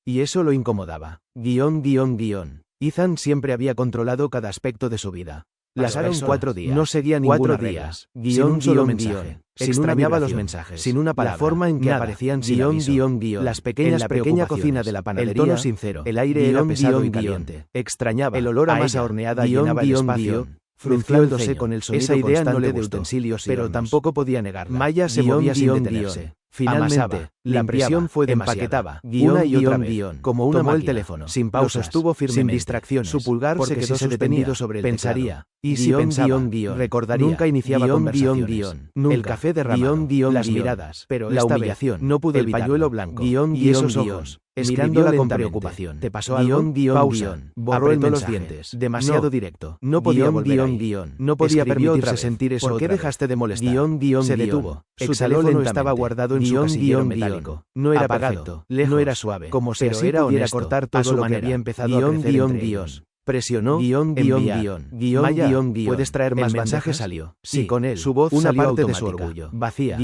Y eso lo incomodaba. Ethan siempre había controlado cada aspecto de su vida. Pasaron 4 días. No seguía ninguna regla. Sin un solo mensaje. Extrañaba los mensajes. Sin una palabra. La forma en que aparecían sin aviso. Las pequeñas la pequeña cocina de la panadería. El tono sincero. El aire era pesado y caliente. Extrañaba. El olor a masa horneada llenaba el espacio. Frunciándose con el sonido esa idea no le gustó, pero tampoco podía negarla. Maya se movía sin detenerse. Finalmente, la presión fue demasiada. Una y otra vez, como una máquina. Tomó el teléfono, sin pausas, lo sostuvo firmemente, sin distracciones. Su pulgar se quedó suspendido sobre el pensaría. Y si pensaba, recordaría. Nunca iniciaba conversaciones. El café derramado, las miradas, pero la humillación. No pudo evitarlo. El pañuelo blanco, y esos ojos. Mirándola con preocupación. ¿Te pasó algo? Pausa. Borró los dientes. Demasiado directo. No podía volver ahí. No podía permitirse sentir eso. ¿Por qué dejaste de molestar? Se detuvo. Su teléfono estaba guardado en su casillero metálico. No era apagado. No era suave. Como si era honesto. Cortar todo lo que había empezado a crecer entre ellos. Presionó, Maya, ¿puedes traer más mensajes? Salió. Sí, con él. Su voz una parte de su orgullo. Vacía.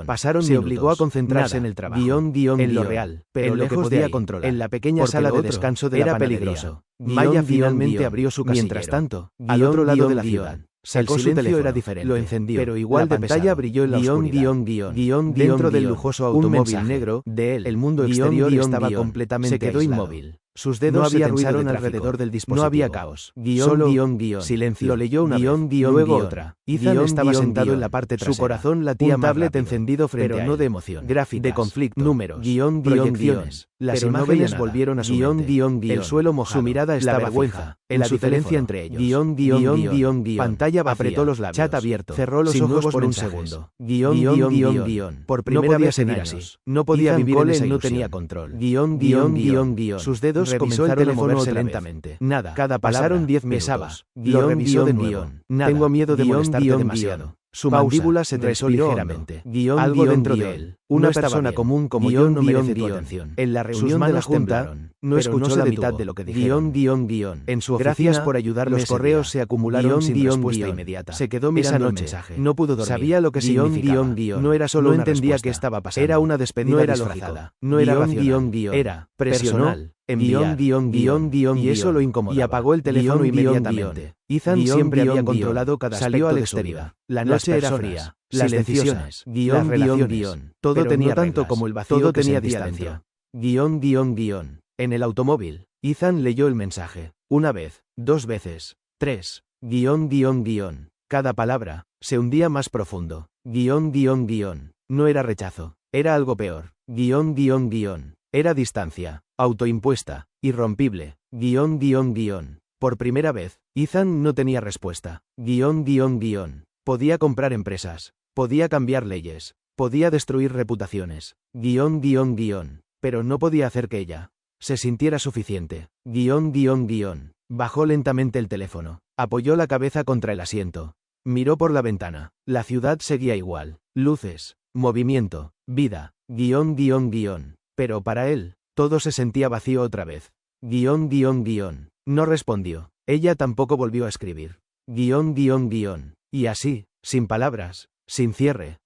Pasaron se minutos. Obligó a concentrarse en el trabajo. En lo real. Pero en lo que podía controlar. En la pequeña sala de descanso de la peligroso. Maya finalmente abrió su casillero. Mientras tanto, al otro lado de la ciudad. El silencio era diferente. Lo encendió. Pero igual la pantalla brilló en la oscuridad. Dentro del lujoso automóvil negro de él, el mundo exterior estaba completamente se quedó inmóvil. Sus dedos no había ruido alrededor del dispositivo. No había caos. Solo silencio. Lo leyó una vez, luego otra. Ethan estaba sentado en la parte trasera. Su corazón latía más rápido, encendido frente a él. No de emoción. Gráficas, de conflicto, números, proyecciones. Las imágenes volvieron a su mente. El suelo mojado. Su mirada estaba fija. En la diferencia entre ellos. Pantalla vacía. Apretó los labios. Chat abierto. Cerró los ojos por un segundo. Por primera vez en años. No podía vivir en esa ilusión. No tenía control. Sus dedos comenzaron a moverse lentamente. Nada. Cada pasaron 10 minutos. Lo revisó de nuevo. Tengo miedo de molestarte demasiado. Su mandíbula se tensó ligeramente. Algo dentro de él. Una persona común como yo no merece tu atención. En la reunión de la junta, no escuchó la mitad de lo que dijeron. En su oficina, gracias por ayudarme. Los correos se acumularon sin respuesta inmediata. Se quedó mirando el mensaje. No pudo dormir. Sabía lo que significaba. No era solo una respuesta. No entendía qué estaba pasando. Era una despedida disfrazada. No era racional. Era personal. Enviar. Y eso lo incomodaba. Y apagó el teléfono inmediatamente. Ethan siempre había controlado cada aspecto de su vida. La noche era fría. Las decisiones. Las relaciones. Todo tenía tanto como el vacío. Todo tenía distancia. En el automóvil, Ethan leyó el mensaje. Una vez, 2 veces, 3. Cada palabra se hundía más profundo. No era rechazo. Era algo peor. Era distancia. Autoimpuesta. Irrompible. Por primera vez, Ethan no tenía respuesta. Podía comprar empresas. Podía cambiar leyes. Podía destruir reputaciones. Pero no podía hacer que ella se sintiera suficiente. Bajó lentamente el teléfono. Apoyó la cabeza contra el asiento. Miró por la ventana. La ciudad seguía igual. Luces. Movimiento. Vida. Pero para él, todo se sentía vacío otra vez. No respondió. Ella tampoco volvió a escribir. Y así, sin palabras, sin cierre.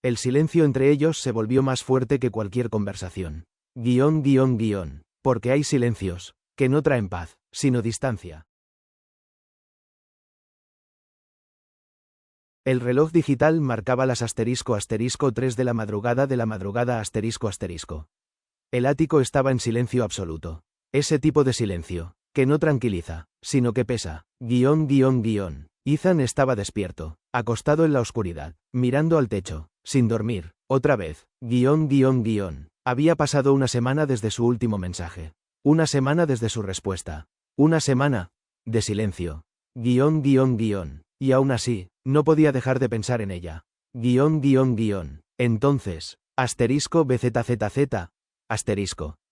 El silencio entre ellos se volvió más fuerte que cualquier conversación. Porque hay silencios que no traen paz, sino distancia. El reloj digital marcaba las **3 de la madrugada **. El ático estaba en silencio absoluto. Ese tipo de silencio, que no tranquiliza, sino que pesa. Ethan estaba despierto, acostado en la oscuridad, mirando al techo, sin dormir, otra vez. Había pasado una semana desde su último mensaje. Una semana desde su respuesta. Una semana de silencio. Y aún así, no podía dejar de pensar en ella. Entonces, *BZZZ,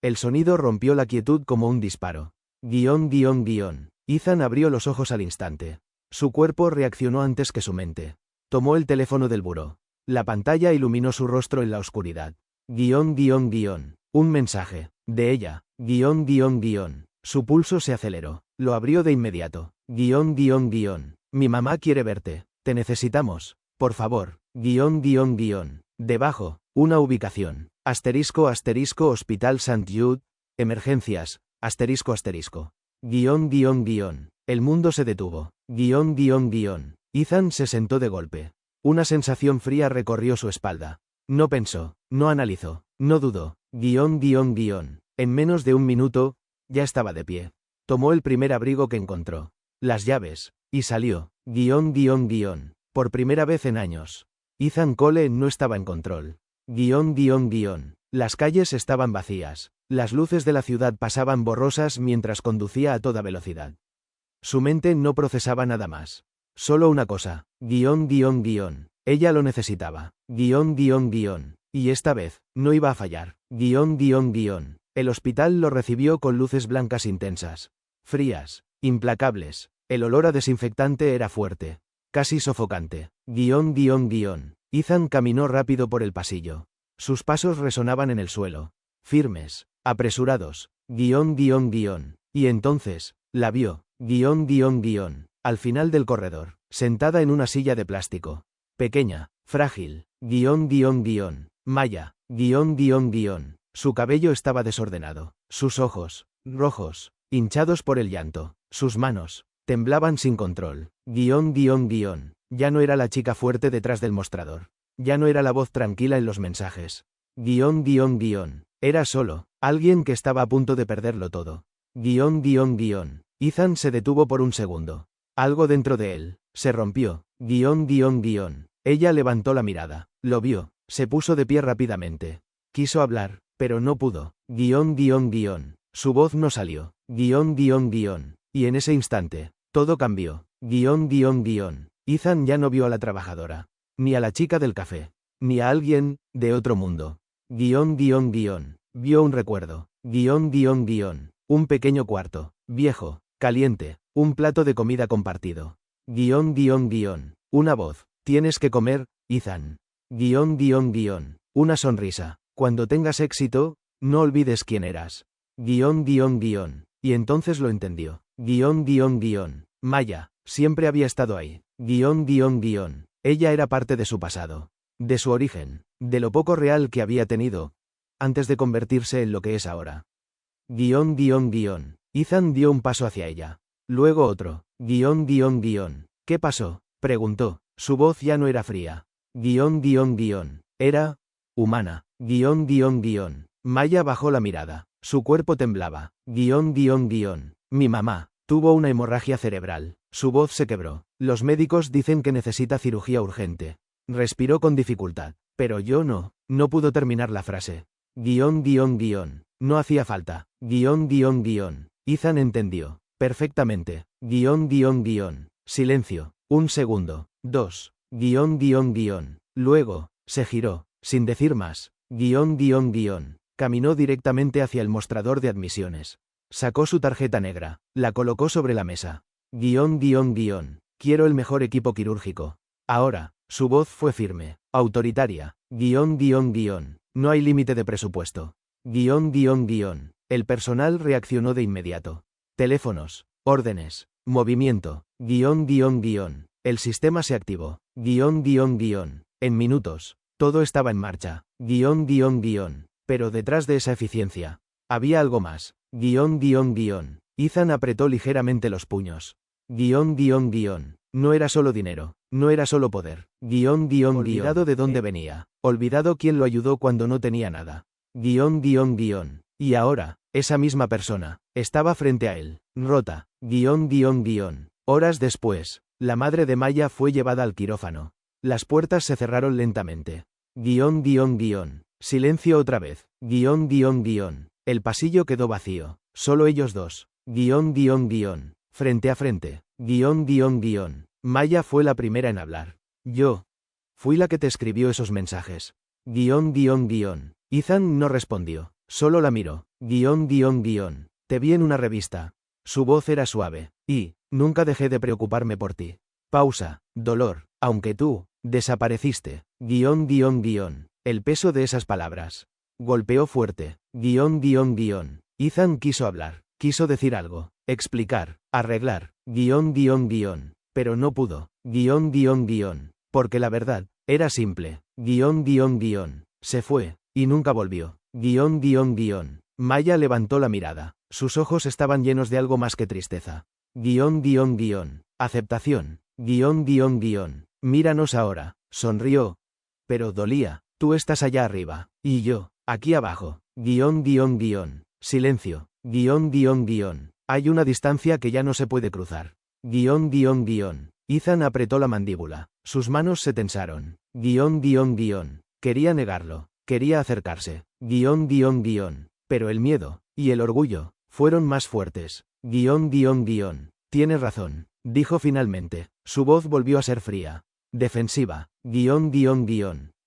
el sonido rompió la quietud como un disparo. Ethan abrió los ojos al instante. Su cuerpo reaccionó antes que su mente. Tomó el teléfono del buró. La pantalla iluminó su rostro en la oscuridad. Un mensaje. De ella. Su pulso se aceleró. Lo abrió de inmediato. Mi mamá quiere verte. Te necesitamos. Por favor. Debajo, una ubicación. Hospital St. Jude. Emergencias. **. El mundo se detuvo. Ethan se sentó de golpe. Una sensación fría recorrió su espalda. No pensó, no analizó, no dudó. En menos de un minuto, ya estaba de pie. Tomó el primer abrigo que encontró. Las llaves. Y salió. Por primera vez en años. Ethan Cole no estaba en control. Las calles estaban vacías. Las luces de la ciudad pasaban borrosas mientras conducía a toda velocidad. Su mente no procesaba nada más. Solo una cosa. Ella lo necesitaba. Y esta vez, no iba a fallar. El hospital lo recibió con luces blancas intensas. Frías. Implacables. El olor a desinfectante era fuerte. Casi sofocante. Ethan caminó rápido por el pasillo. Sus pasos resonaban en el suelo. Firmes. Apresurados. Y entonces, la vio. Al final del corredor. Sentada en una silla de plástico. Pequeña. Frágil. Maya. Su cabello estaba desordenado. Sus ojos. Rojos. Hinchados por el llanto. Sus manos. Temblaban sin control. Ya no era la chica fuerte detrás del mostrador. Ya no era la voz tranquila en los mensajes. Era solo, alguien que estaba a punto de perderlo todo. Ethan se detuvo por un segundo. Algo dentro de él, se rompió. Ella levantó la mirada, lo vio, se puso de pie rápidamente. Quiso hablar, pero no pudo. Su voz no salió. Y en ese instante, todo cambió. Ethan ya no vio a la trabajadora, ni a la chica del café, ni a alguien de otro mundo. Vio un recuerdo. Un pequeño cuarto, viejo, caliente, un plato de comida compartido. Una voz. Tienes que comer, Ethan. Una sonrisa. Cuando tengas éxito, no olvides quién eras. Y entonces lo entendió. Maya, siempre había estado ahí. Ella era parte de su pasado. De su origen. De lo poco real que había tenido. Antes de convertirse en lo que es ahora. Ethan dio un paso hacia ella. Luego otro. ¿Qué pasó? Preguntó. Su voz ya no era fría. Era humana. Maya bajó la mirada. Su cuerpo temblaba. Mi mamá tuvo una hemorragia cerebral. Su voz se quebró. Los médicos dicen que necesita cirugía urgente. Respiró con dificultad. Pero yo no. No pudo terminar la frase. No hacía falta. Ethan entendió. Perfectamente. Silencio. Un segundo. 2. Luego, se giró, sin decir más. Caminó directamente hacia el mostrador de admisiones. Sacó su tarjeta negra, la colocó sobre la mesa. Quiero el mejor equipo quirúrgico. Ahora, su voz fue firme, autoritaria. No hay límite de presupuesto. El personal reaccionó de inmediato. Teléfonos, órdenes, movimiento. El sistema se activó. En minutos, todo estaba en marcha. Pero detrás de esa eficiencia, había algo más. Ethan apretó ligeramente los puños. No era solo dinero, no era solo poder. Olvidado de dónde venía, olvidado quién lo ayudó cuando no tenía nada. Y ahora, esa misma persona, estaba frente a él, rota. Horas después, la madre de Maya fue llevada al quirófano. Las puertas se cerraron lentamente. Silencio otra vez. El pasillo quedó vacío. Solo ellos dos. Frente a frente. Maya fue la primera en hablar. Yo. Fui la que te escribió esos mensajes. Ethan no respondió. Solo la miró. Te vi en una revista. Su voz era suave. Y, nunca dejé de preocuparme por ti. Pausa. Dolor. Aunque tú, desapareciste. El peso de esas palabras. Golpeó fuerte. Ethan quiso hablar. Quiso decir algo. Explicar. Arreglar. Pero no pudo. Porque la verdad, era simple. Se fue. Y nunca volvió. Maya levantó la mirada. Sus ojos estaban llenos de algo más que tristeza. Aceptación. Míranos ahora. Sonrió. Pero dolía. Tú estás allá arriba. Y yo, aquí abajo. Silencio. Hay una distancia que ya no se puede cruzar. Ethan apretó la mandíbula. Sus manos se tensaron. Quería negarlo. Quería acercarse. Pero el miedo y el orgullo fueron más fuertes. Tienes razón, dijo finalmente. Su voz volvió a ser fría. Defensiva.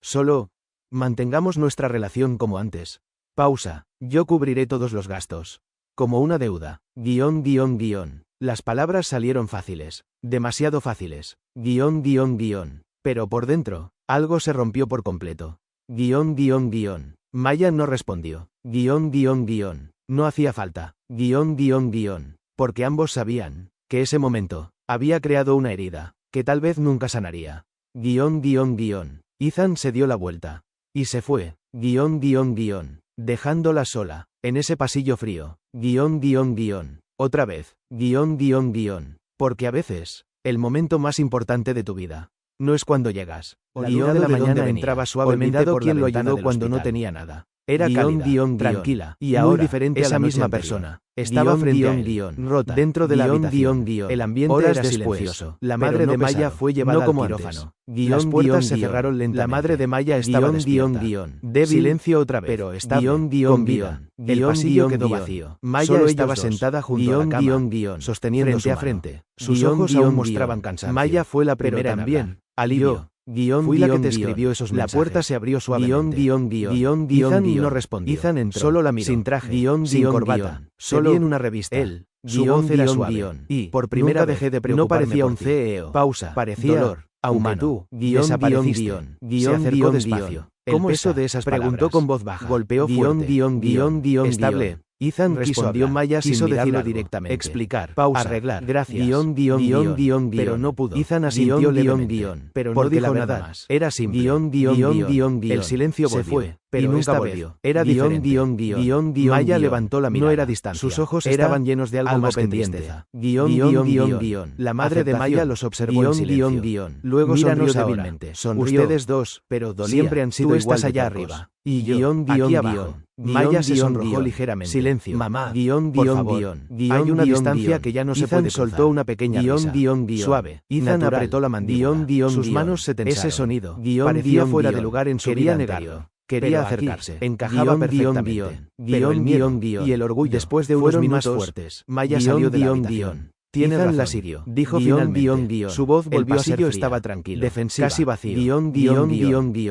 Solo mantengamos nuestra relación como antes. Pausa. Yo cubriré todos los gastos. Como una deuda. Las palabras salieron fáciles. Demasiado fáciles. Pero por dentro, algo se rompió por completo. Maya no respondió. No hacía falta. Porque ambos sabían que ese momento había creado una herida que tal vez nunca sanaría. Ethan se dio la vuelta y se fue. Dejándola sola en ese pasillo frío. Otra vez. Porque a veces el momento más importante de tu vida no es cuando llegas. La luz de la mañana entraba suavemente por quien lo ayudó cuando no tenía nada. Era cálida, tranquila, y ahora, muy diferente esa misma persona, estaba frente a él, rota, dentro de la habitación. El ambiente era silencioso. La madre de Maya fue llevada al quirófano. Las puertas se cerraron lentamente. La madre de Maya estaba despierta. Débil, silencio otra vez, pero estable, con vida. El pasillo quedó vacío. Maya estaba sentada junto a la cama, sosteniendo frente a frente. Sus ojos aún mostraban cansancio. Maya fue la primera también. Alivio. Fui la que te escribió esos mensajes. La puerta se abrió suavemente. Ethan no respondió. Ethan entró. Solo la miró. Sin traje, sin corbata. Solo en una revista. Él. Su voz era suave. Y, por primera vez, dejé de preocuparme. No parecía un CEO. Pausa. Parecía dolor. Humano. Desapareciste. Se acercó despacio. El peso de esas palabras. Preguntó con voz baja. Golpeó fuerte. Estable. Ethan respondió. Maya sin decirlo directamente. Explicar. Pausa. Arreglar. Gracias. Pero no pudo. Ethan asintió levemente. Pero no dijo nada más. Era simple. El silencio volvió. Se fue. Pero nunca volvió. Era diferente. Maya levantó la mirada. No era distancia. Sus ojos estaban llenos de algo más pendiente. La madre de Maya los observó en silencio. Luego sonrió débilmente. Ustedes dos, pero dolía. Siempre han sido igual allá arriba. Y yo, aquí abajo. Maya se sonrojó ligeramente. Silencio. Mamá, por favor. Hay una distancia que ya no se puede cruzar. Soltó una pequeña risa. Suave. Ethan apretó la mandíbula. Sus manos se tensaron. Ese sonido parecía fuera de lugar en su vida anterior. Quería acercarse. Encajaba perfectamente. Pero el miedo y el orgullo después de unos minutos más fuertes. Maya salió de la habitación. Tienes razón, la sirió, dijo finalmente. Su voz volvió a ser fría. Estaba tranquilo, defensiva, casi vacío.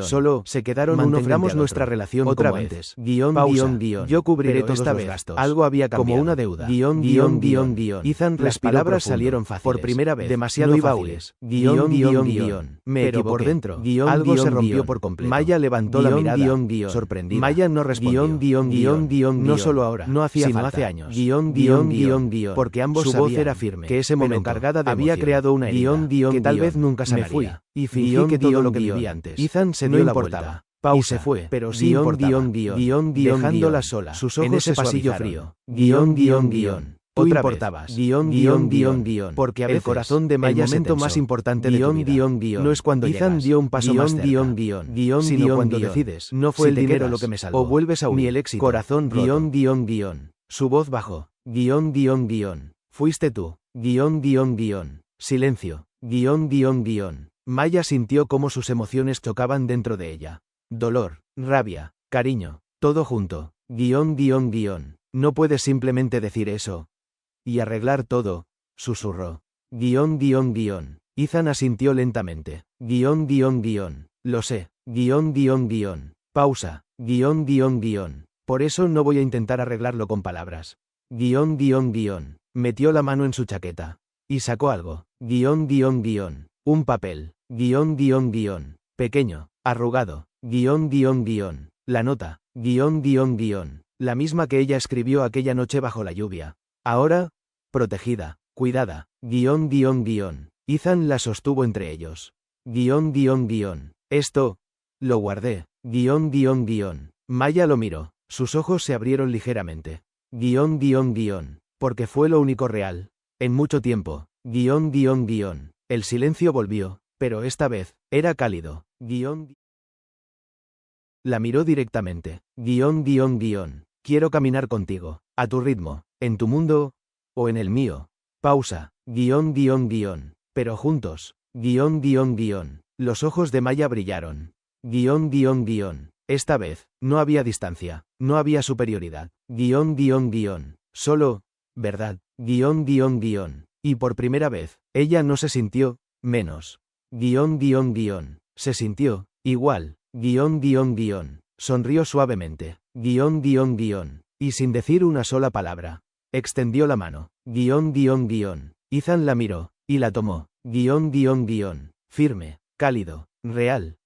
Solo se quedaron mantengamos nuestra relación otra vez. Antes. Pausa. Yo cubriré todos los gastos. Algo había cambiado. Como una deuda. Ethan, las palabras salieron fáciles. Por primera vez. Demasiado fáciles. Pero por dentro, algo se rompió por completo. Maya levantó la mirada, sorprendida. Maya no respondió. No solo ahora, no hacía sino hace años. Porque ambos su voz era firme. Que ese momento cargada de había creado una herida que tal vez nunca sanaría. Me fui y fingí que todo lo que viví antes. Ethan se dio la vuelta. Y se fue, pero sí importaba. Dejándola sola. Sus ojos en ese pasillo frío. Tú importabas. Porque a veces el corazón de Maya el momento más importante de tu vida no es cuando Ethan dio un paso más cerca, sino cuando decides. No fue el dinero lo que me salvó. O vuelves a huir. Ni el éxito. Corazón roto. Su voz bajó. Fuiste tú. Silencio. Maya sintió cómo sus emociones chocaban dentro de ella. Dolor, rabia, cariño, todo junto. No puedes simplemente decir eso. Y arreglar todo, susurró. Ethan asintió lentamente. Lo sé. Pausa. Por eso no voy a intentar arreglarlo con palabras. Metió la mano en su chaqueta. Y sacó algo. Un papel. Pequeño, arrugado. La nota. La misma que ella escribió aquella noche bajo la lluvia. Ahora, protegida, cuidada. Ethan la sostuvo entre ellos. Esto, lo guardé. Maya lo miró. Sus ojos se abrieron ligeramente. Porque fue lo único real En mucho tiempo. El silencio volvió, pero esta vez, era cálido. La miró directamente. Quiero caminar contigo, a tu ritmo, en tu mundo, o en el mío. Pausa. Pero juntos. Los ojos de Maya brillaron. Esta vez, no había distancia, no había superioridad. Solo, verdad. Y por primera vez, ella no se sintió, menos. Se sintió, igual. Sonrió suavemente. Y sin decir una sola palabra. Extendió la mano. Ethan la miró, y la tomó. Firme, cálido, real.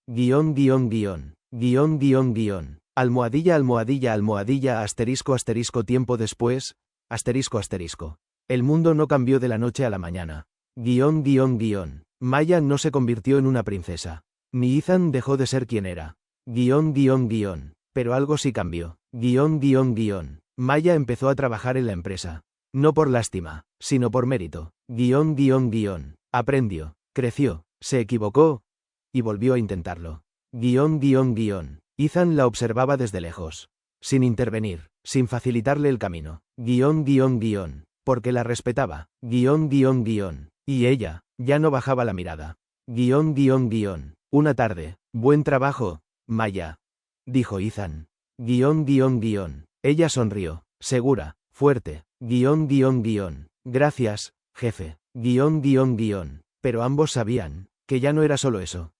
Almohadilla, almohadilla, almohadilla, asterisco, asterisco, tiempo después, asterisco, asterisco. El mundo no cambió de la noche a la mañana. Maya no se convirtió en una princesa. Ni Ethan dejó de ser quien era. Pero algo sí cambió. Maya empezó a trabajar en la empresa. No por lástima, sino por mérito. Aprendió, creció, se equivocó, y volvió a intentarlo. Ethan la observaba desde lejos. Sin intervenir, sin facilitarle el camino. Porque la respetaba. Y ella, ya no bajaba la mirada. Una tarde. Buen trabajo, Maya, dijo Ethan. Ella sonrió, segura, fuerte. Gracias, jefe. Pero ambos sabían, que ya no era solo eso.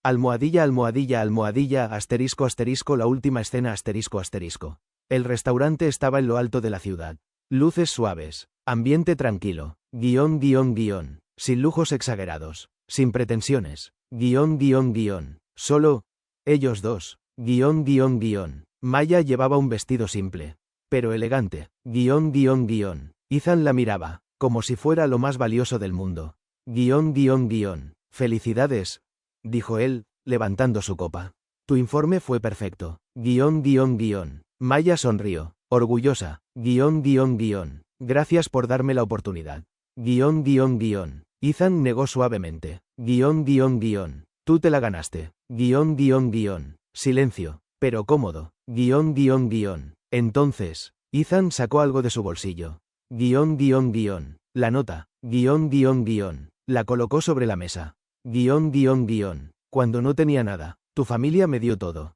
Almohadilla, almohadilla, almohadilla, asterisco, asterisco, la última escena, asterisco, asterisco. El restaurante estaba en lo alto de la ciudad. Luces suaves, ambiente tranquilo. Sin lujos exagerados, sin pretensiones. Solo, ellos dos. Maya llevaba un vestido simple, pero elegante. Ethan la miraba, como si fuera lo más valioso del mundo. Felicidades, dijo él, levantando su copa. Tu informe fue perfecto. Maya sonrió, orgullosa. Gracias por darme la oportunidad. Ethan negó suavemente. Tú te la ganaste. Silencio, pero cómodo. Entonces, Ethan sacó algo de su bolsillo. La nota. La colocó sobre la mesa. Cuando no tenía nada, tu familia me dio todo.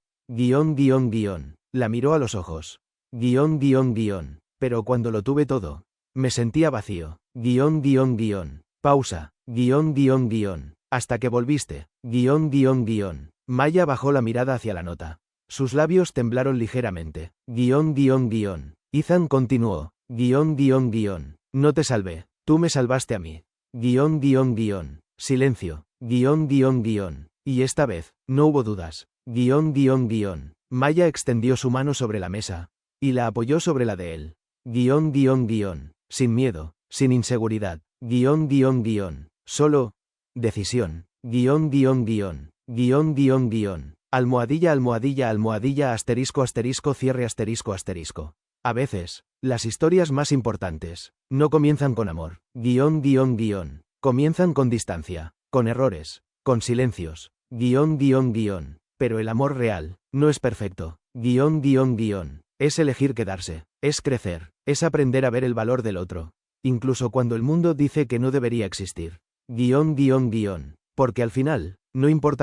La miró a los ojos. Pero cuando lo tuve todo, me sentía vacío. Pausa. Hasta que volviste. Maya bajó la mirada hacia la nota. Sus labios temblaron ligeramente. Ethan continuó. No te salvé, tú me salvaste a mí. Silencio. Y esta vez, no hubo dudas. Maya extendió su mano sobre la mesa, y la apoyó sobre la de él. Sin miedo, sin inseguridad. Solo, decisión. Almohadilla, almohadilla, almohadilla, asterisco, asterisco, cierre, asterisco, asterisco. A veces, las historias más importantes, no comienzan con amor. Comienzan con distancia, con errores, con silencios. Pero el amor real, no es perfecto. Es elegir quedarse, es crecer, es aprender a ver el valor del otro. Incluso cuando el mundo dice que no debería existir. Porque al final, no importa